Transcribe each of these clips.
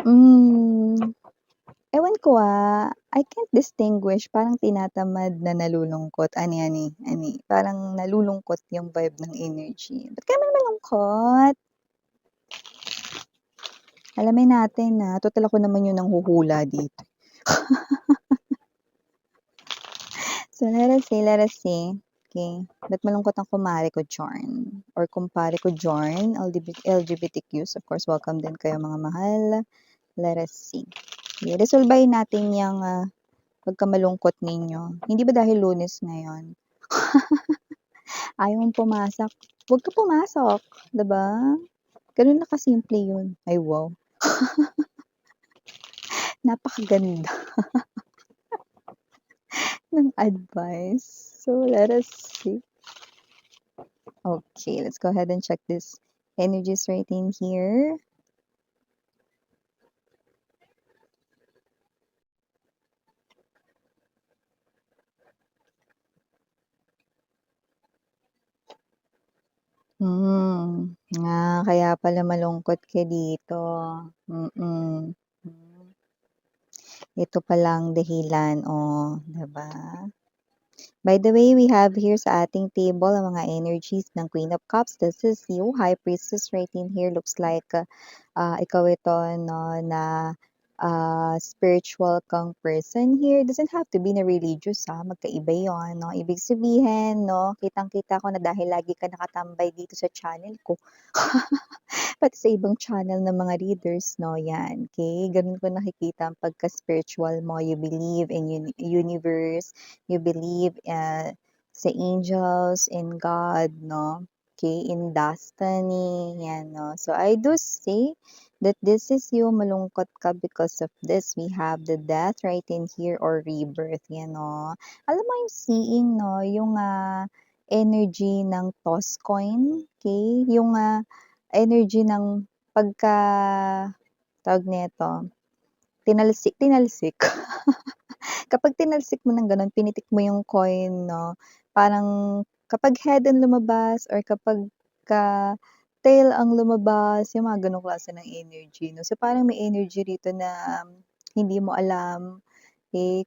Hmm, ewan ko, I can't distinguish parang tinatamad na nalulungkot, ani-ani, ani, parang nalulungkot yung vibe ng energy. Ba't ka naman malungkot? Alamin natin, total ako naman yung nanghuhula dito. So, let us see. Okay, ba't malungkot ang kumare ko diyan or kumpare ko diyan, LGBTQs, of course, welcome din kayo mga mahal. Let us see. I-resolbahin natin yung pagkamalungkot ninyo. Hindi ba dahil Lunes ngayon? Ayaw mong pumasok, huwag ka pumasok, 'di ba? Gano'n na kasimple 'yun. Ay wow, napakaganda ng advice. So, let us see. Okay, let's go ahead and check this energies right in here. Kaya pala malungkot ka dito. Mm. Hmm, ito palang dahilan, oh, 'di ba? By the way, we have here sa ating table ang mga energies ng Queen of Cups. This is you, High Priestess right in here. Looks like ikaw ito, no, na spiritual kang person here. Doesn't have to be na religious, magkaiba yon, no? Ibig sabihin, no, kitang-kita ko na dahil lagi ka nakatambay dito sa channel ko. Pati sa ibang channel ng mga readers, no, yan, okay? Ganun ko nakikita ang pagka-spiritual mo. You believe in universe, you believe sa angels, in God, no? Okay, in destiny, yan, no? So, I do say that this is you, malungkot ka because of this. We have the death right in here or rebirth, yan, no? Alam mo yung seeing, no? Yung energy ng toss coin, okay? Yung energy ng pagka tawag nito, tinalsik. Kapag tinalsik mo ng gano'n, pinitik mo yung coin, 'no, parang kapag head ang lumabas or kapagka tail ang lumabas, yung mga gano'ng klase ng energy, 'no. So, parang may energy rito na hindi mo alam,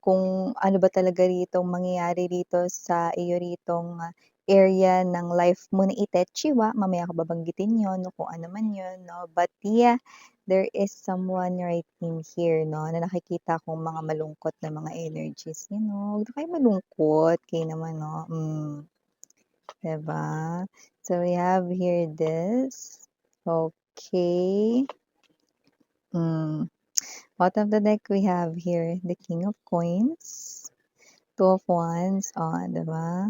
kung ano ba talaga ritong mangyayari rito sa iyo ritong area ng life mo na ite-chiwa, mamaya ko babanggitin 'yun 'no, kung ano man 'yun 'no. But yeah, there is someone right in here 'no, na nakikita kong mga malungkot na mga energies, you know, huwag na kayong malungkot, kayo naman 'no, 'di ba? So we have here this, okay, hmm. Bottom of the deck, we have here the King of Coins, Two of Wands, oh, 'di ba?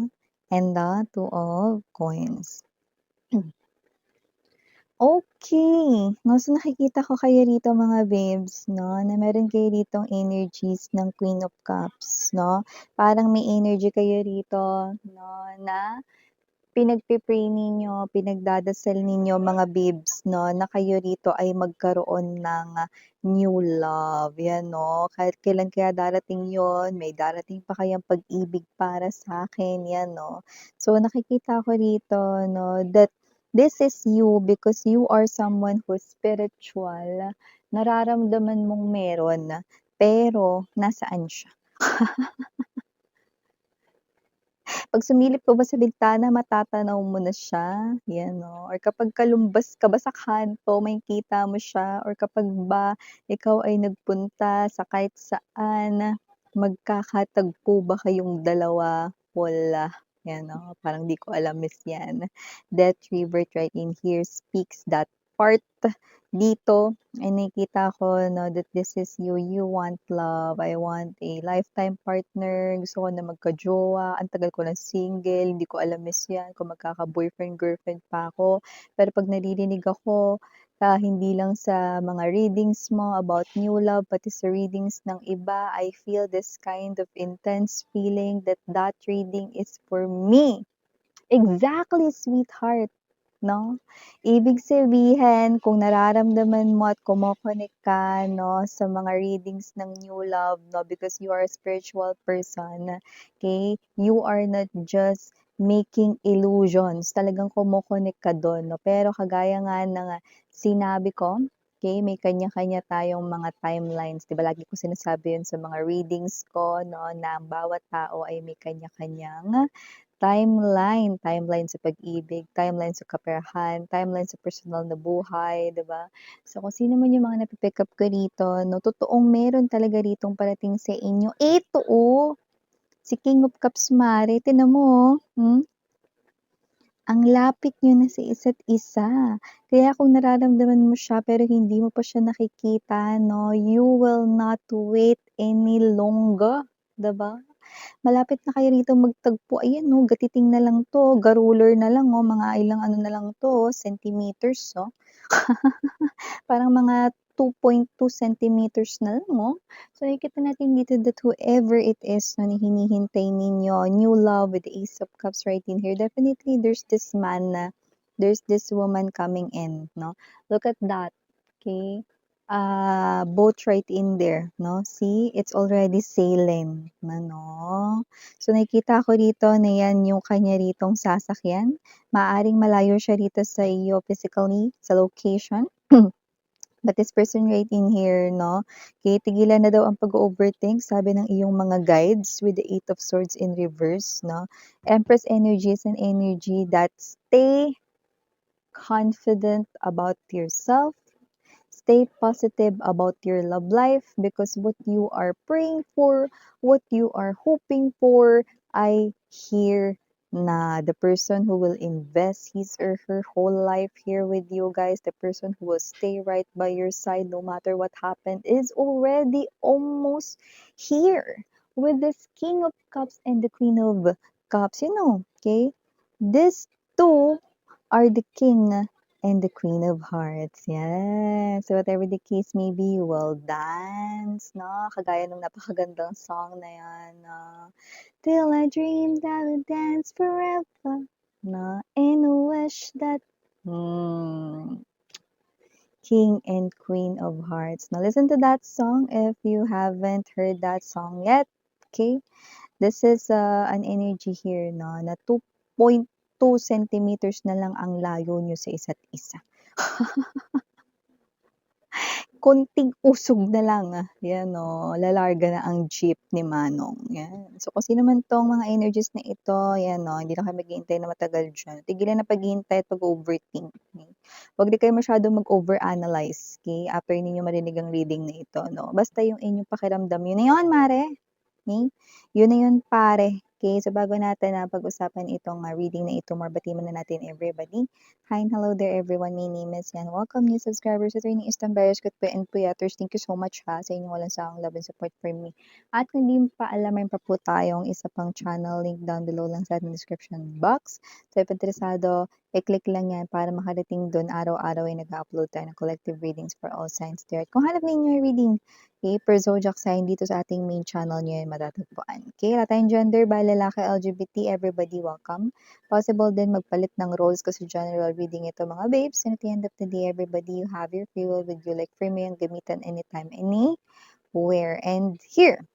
And the Two of Coins. Okay, 'no, so nakikita ko kayo rito mga babes 'no, na meron kayo ditong energies ng Queen of Cups 'no. Parang may energy kayo rito 'no, na pinagpe-pray ninyo, pinagdadasal ninyo mga babes 'no, na kayo rito ay magkaroon ng new love, 'yan 'no. Kahit kailan kaya darating 'yon, may darating pa kayang pag-ibig para sa'kin, 'yan 'no. So nakikita ko rito 'no, that this is you because you are someone who's spiritual. Nararamdaman mong meron, pero nasaan siya? 'Pag sumilip ka ba sa bintana matatanaw mo na siya, 'yan 'no, or kapag kalumbas ka ba sa kanto makikita mo siya or kapag ba ikaw ay nagpunta sa kahit saan, magkakatagpo ba kayong dalawa? Wala, 'yan 'no, parang di ko alam is 'yan. That rebirth right in here speaks that part dito ay nakikita ko 'no, that this is you, you want love, I want a lifetime partner, gusto ko na magka-jowa, ang tagal ko ng single, hindi ko alam miss 'yan kung magkaka-boyfriend, girlfriend pa ako. Pero 'pag naririnig ako, hindi lang sa mga readings mo about new love, pati sa readings ng iba, I feel this kind of intense feeling that that reading is for me. Exactly, sweetheart. 'No? Ibig sabihin kung nararamdaman mo at kumo-connect ka 'no, sa mga readings ng new love 'no, because you are a spiritual person, okay? You are not just making illusions, talagang kumo-connect ka dun 'no. Pero kagaya nga ng sinabi ko, Okay, may kanya-kanya tayong mga timelines, 'di ba lagi ko sinasabi 'yun sa mga readings ko 'no, na ang bawat tao ay may kanya-kanyang timeline sa pag-ibig, timeline sa kaperahan, timeline sa personal na buhay, 'di ba? So, kung sino man yung mga napi-pick up ko dito 'no, totoong meron talaga ditong parating sa inyo. Eto, oh, si King of Cups mare, tignan mo, oh, ang lapit niyo na sa isa't isa. Kaya kung nararamdaman mo siya pero hindi mo pa siya nakikita 'no, you will not wait any longer, 'di ba? Malapit na kayo rito magtagpo. Ayan 'no, gatiting na lang 'to, garuler na lang, oh, mga ilang ano na lang 'to, centimeters, oh. Parang mga 2.2 centimeters na lang, oh. So, nakikita natin dito that whoever it is na hinihintay ninyo, new love with the Ace of Cups right in here, definitely there's this man na, there's this woman coming in, no? Look at that, okay? Boat right in there, no? See, it's already sailing, no? So, nakikita ko dito na yan yung kanya ritong sasakyan. Maaring malayo siya rito sa iyo physically, sa location. But this person right in here, no, okay, tigilan na daw ang pag-overthink, sabi ng iyong mga guides with the Eight of Swords in reverse, no. Empress energy is an energy that stay confident about yourself. Stay positive about your love life because what you are praying for, what you are hoping for, I hear na the person who will invest his or her whole life here with you guys, the person who will stay right by your side no matter what happened, is already almost here with this King of Cups and the Queen of Cups. You know, okay? These two are the King and the Queen of Hearts. Yes. So whatever the case may be, you will dance, no? Kagaya ng napakagandang song na yan, no? Till I dreamed I would dance forever, no? And wish that, King and Queen of Hearts. Now listen to that song if you haven't heard that song yet. Okay? This is an energy here, no? Na 2.2 centimeters na lang ang layo nyo sa isa't isa. Konting usog na lang, yan o, lalarga na ang jeep ni Manong, yan. So, kung sino man 'tong mga energies na ito, yan o, hindi na kayo maghihintay na matagal diyan. Tigilan na paghihintay at pag-overthink, okey. Huwag din kayo masyadong mag-overanalyze, okey, after ninyo marinig ang reading na ito 'no. Basta yung inyong pakiramdam, yun na yun mare, okey. Yun na yun pare, okey. So, bago natin na pag-usapan itong reading na ito, more bati muna natin everybody. Hi and hello there everyone. My name is Yan. Welcome new subscribers at Attorney Istambayos Kutpe and Puyaters. Thank you so much ha sa inyong walang sawang love and support for me. At kung hindi mo pa alam, mayroon pa po tayong isa pang channel, link down below lang sa ating description box. So, if interesado, i-click lang yan para makarating doon. Araw-araw ay nag-upload tayo ng collective readings for all signs there. At kung hanap ninyo yung reading, okay, per zodiac sign dito sa ating main channel nyo yan matatagpuan. Okay, wala tayong gender, ba lalaki, LGBT, everybody welcome. Possible din magpalit ng roles kasi general reading ito mga babes. And at the end of the day, everybody, you have your free will with you. Like for me, yung gamitan anytime, anywhere. And here,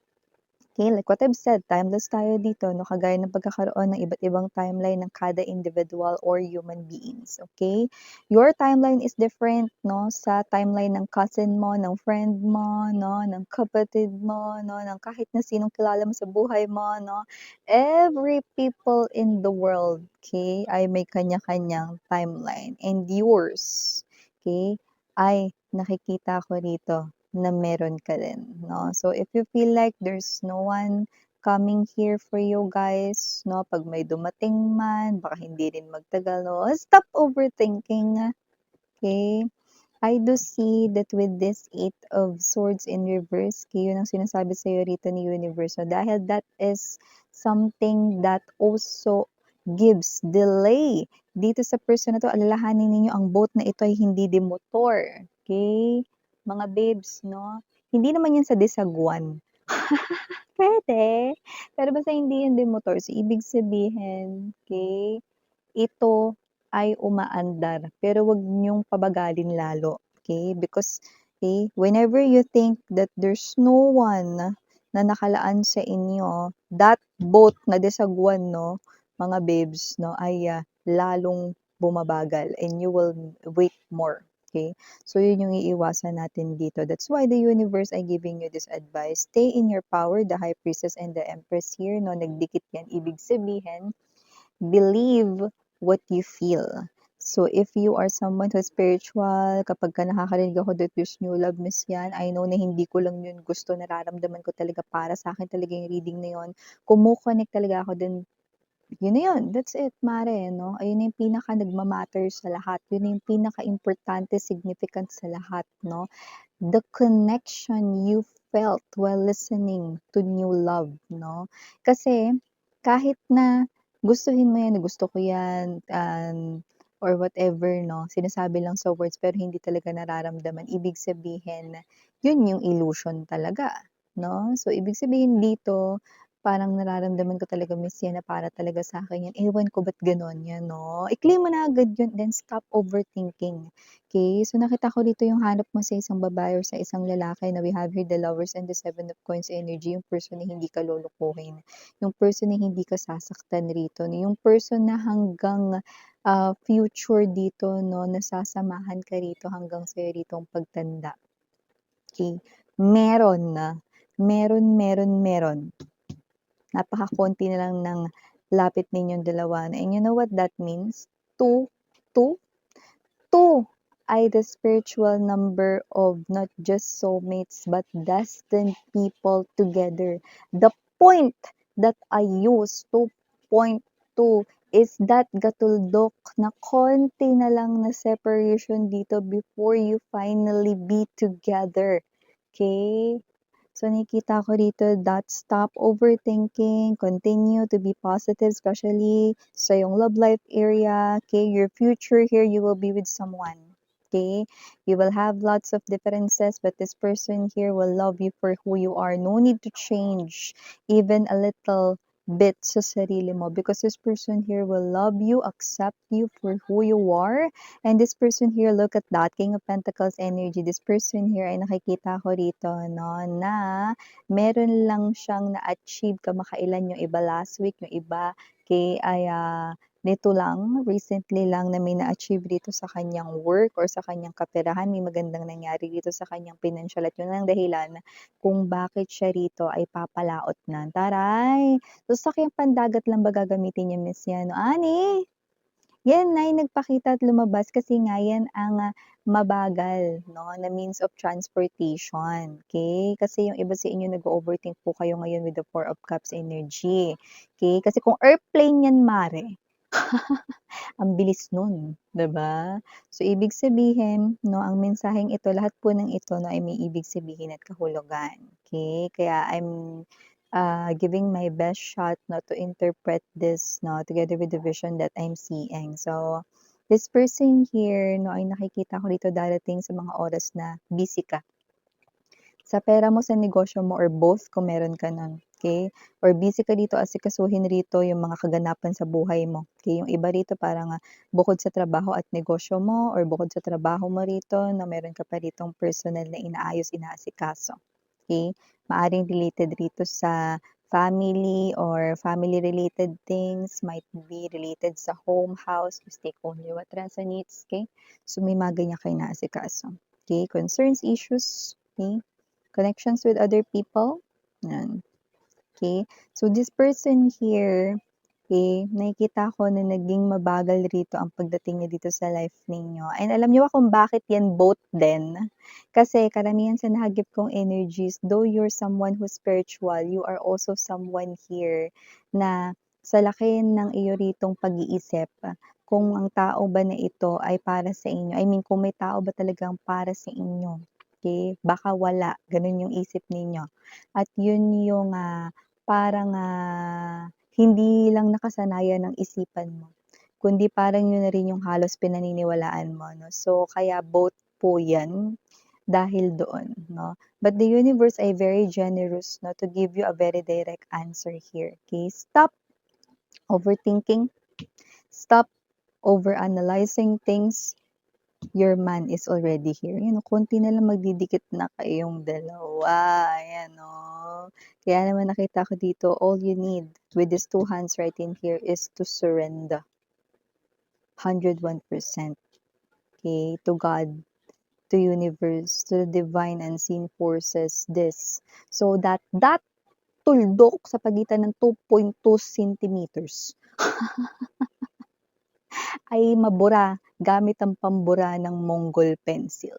okay, like what I've said, timeless tayo dito, no? Kagaya ng pagkakaroon ng iba't ibang timeline ng kada individual or human beings, okay? Your timeline is different, no? Sa timeline ng cousin mo, ng friend mo, no? Ng kapatid mo, no? Ng kahit na sinong kilala mo sa buhay mo, no? Every people in the world, okay, ay may kanya-kanyang timeline. And yours, okay, ay nakikita ko rito na meron ka din, no? So, if you feel like there's no one coming here for you guys, no? Pag may dumating man, baka hindi rin magtagal, no? Stop overthinking, okay? I do see that with this Eight of Swords in reverse, okay, yun ang sinasabi sa'yo rito ni Universe. So, dahil that is something that also gives delay dito sa person na to, alalahanin ninyo ang boat na ito ay hindi demotor. Okay? Mga babes, no? Hindi naman yan sa disagwan. Pwede. Pero basta hindi yan demotor. So, ibig sabihin, okay, ito ay umaandar. Pero wag niyong pabagalin lalo. Okay? Because, okay, whenever you think that there's no one na nakalaan sa inyo, that boat na disagwan, no, mga babes, no, ay lalong bumabagal and you will wait more. Okay? So, yun yung iiwasan natin dito. That's why the universe ay giving you this advice. Stay in your power, the High Priestess and the Empress here, no? Nagdikit yan. Ibig sabihin, believe what you feel. So, if you are someone who's spiritual, kapag ka nakakarinig ako that there's new love, miss yan, I know na hindi ko lang yun gusto, nararamdaman ko talaga para sa akin talaga yung reading na yun. Kumukonek talaga ako din. Yun na yun, that's it, mare, no? Ayun na yung pinaka nagmamatter sa lahat. Yun na yung pinaka-importante, significant sa lahat, no? The connection you felt while listening to new love, no? Kasi kahit na gustuhin mo yan, gusto ko yan, or whatever, no? Sinasabi lang sa words pero hindi talaga nararamdaman. Ibig sabihin, yun yung illusion talaga, no? So, ibig sabihin dito, parang nararamdaman ko talaga, miss yan, na para talaga sa akin yan. Ewan ko ba't ganon yan, no? I-claim mo na agad yun, then stop overthinking. Okay, so nakita ko dito yung hanap mo sa isang babae or sa isang lalaki na we have here the Lovers and the Seven of Coins energy, yung person na hindi ka lulukuhin, yung person na hindi ka sasaktan rito, yung person na hanggang future dito, no, nasasamahan ka rito hanggang sa'yo rito ang pagtanda. Okay, meron na, meron. Napakakonti na lang ng lapit ninyong dalawa. And you know what that means? Two, two, two ay the spiritual number of not just soulmates but destined people together. The point that I use, 2.2, is that gatuldok na konti na lang na separation dito before you finally be together. Okay? So, nakikita ko dito that stop overthinking, continue to be positive, especially sa yung love life area. Okay, your future here, you will be with someone. Okay, you will have lots of differences, but this person here will love you for who you are. No need to change even a little bit sa sarili mo because this person here will love you, accept you for who you are. And this person here, look at that, King of Pentacles energy. This person here ay nakikita ko rito, no, na meron lang siyang na-achieve kamakailan, yung iba last week, yung iba ay nito lang, recently lang na may na-achieve dito sa kanyang work or sa kanyang kaperahan. May magandang nangyari dito sa kanyang financial at yun ang dahilan kung bakit siya rito ay papalaot na. Taray! So, sa kayang pandagat lang ba gagamitin niya, miss yan? No? Ani? Yan ay nagpakita at lumabas kasi nga yan ang mabagal, no, na means of transportation. Okay? Kasi yung iba sa inyo nag-overthink po kayo ngayon with the Four of Cups energy. Okay? Kasi kung airplane yan, mare, ang bilis nun, 'di ba? So, ibig sabihin, no, ang mensaheng ito, lahat po ng ito, no, ay may ibig sabihin at kahulugan. Okay? Kaya I'm giving my best shot, no, to interpret this, no, together with the vision that I'm seeing. So, this person here, no, ay nakikita ko dito darating sa mga oras na busy ka sa pera mo, sa negosyo mo, or both kung meron ka nun, okay? Or busy ka dito asikasuhin rito yung mga kaganapan sa buhay mo, okay? Yung iba rito parang bukod sa trabaho at negosyo mo or bukod sa trabaho mo rito na meron ka pa ritong personal na inaayos, inaasikaso, okay? Maaring related rito sa family or family-related things, might be related sa home, house, just take only what resonates, okay? So, may mga ganyan kayo inaasikaso, okay? Concerns, issues, okay? Connections with other people. Yan. Okay? So, this person here, okay, nakikita ko na naging mabagal rito ang pagdating niya dito sa life ninyo. And alam niyo ba kung bakit yan both din? Kasi karamihan sa nahagip kong energies, though you're someone who's spiritual, you are also someone here na sa laki ng iyo ritong pag-iisip, kung ang tao ba na ito ay para sa inyo. I mean, kung may tao ba talagang para sa inyo. Okay? Baka wala. Ganun yung isip ninyo. At yun yung parang hindi lang nakasanayan ng isipan mo, kundi parang yun na rin yung halos pinaniniwalaan mo, no? So, kaya both po yan dahil doon, no? But the universe ay very generous, no, to give you a very direct answer here. Okay? Stop overthinking. Stop overanalyzing things. Your man is already here. Yan, konti na lang magdidikit na kayong dalawa. Ayan, oh. Kaya naman nakita ko dito, all you need with these two hands right in here is to surrender. 101%. Okay, to God. to universe, to the divine unseen forces, this. So that tuldok sa pagitan ng 2.2 centimeters ay mabura gamit ang pambura ng Mongol pencil.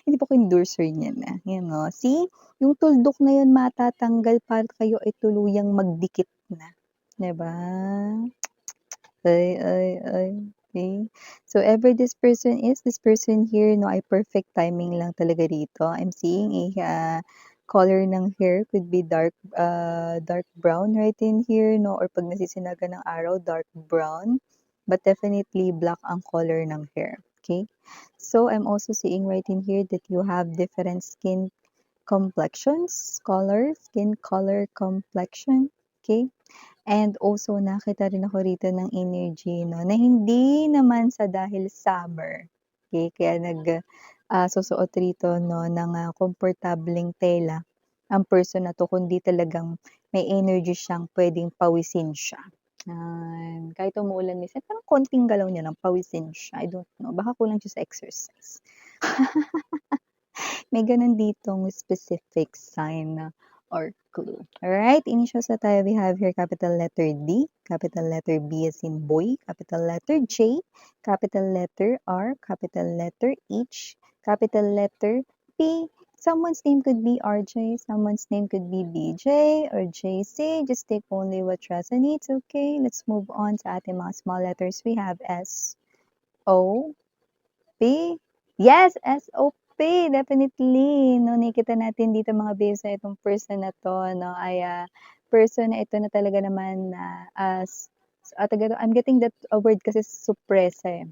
Hindi pa ako endorser niyan, yan o. See, yung tuldok na yun matatanggal para kayo ay tuluyang magdikit na, 'di ba? Ay. Okay. So, ever this person here, no, ay perfect timing lang talaga dito. I'm seeing a color ng hair could be dark brown right in here, no, or pag nasisinaga ng araw, dark brown. But definitely black ang color ng hair. Okay. So, I'm also seeing right in here that you have different skin skin color complexion. Okay. And also nakita rin ako rito ng energy 'no, na hindi naman sa dahil summer, okey, kaya susuot rito 'no ng, komportableng tela ang person na 'to kundi talagang may energy siyang puwedeng pawisin siya. Kahit umuulan minsan parang konting galaw niya lang pawisin siya, I don't know, baka kulang siya sa exercise. May gano'n ditong specific sign or clue. Alright, initials na tayo. We have here capital letter D, capital letter B as in boy, capital letter J, capital letter R, capital letter H, capital letter P. Someone's name could be RJ, someone's name could be BJ or JC. Just take only what resonates, okay? Let's move on sa ating mga small letters. We have S, O, P. Yes, SOP, definitely. No, nakikita natin dito mga babes na itong person na 'to 'no, ay, person na ito na talaga naman na, I'm getting that word kasi sorpresa, eh.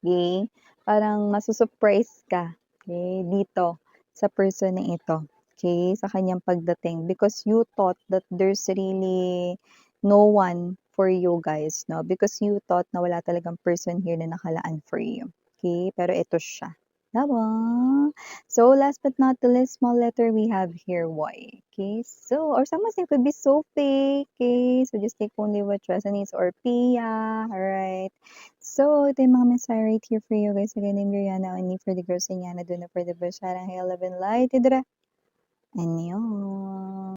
Okay? Parang masu-surprise ka, okay, dito sa person na ito, okay, sa kanyang pagdating because you thought that there's really no one for you guys, 'no, because you thought na wala talagang person here na nakalaan for you, okay, pero ito siya, 'di ba? So, last but not the least, small letter, we have here Y, okay? So, or someone's name could be Sophie, okay? So, just take only what resonates or Pia, alright? So, ito yung mga mensahe right here for you guys. Again, I'm Rihanna, only for the girls, and Yana, do na for the best. Sarang, hey, love and light. Idra. Annyeong.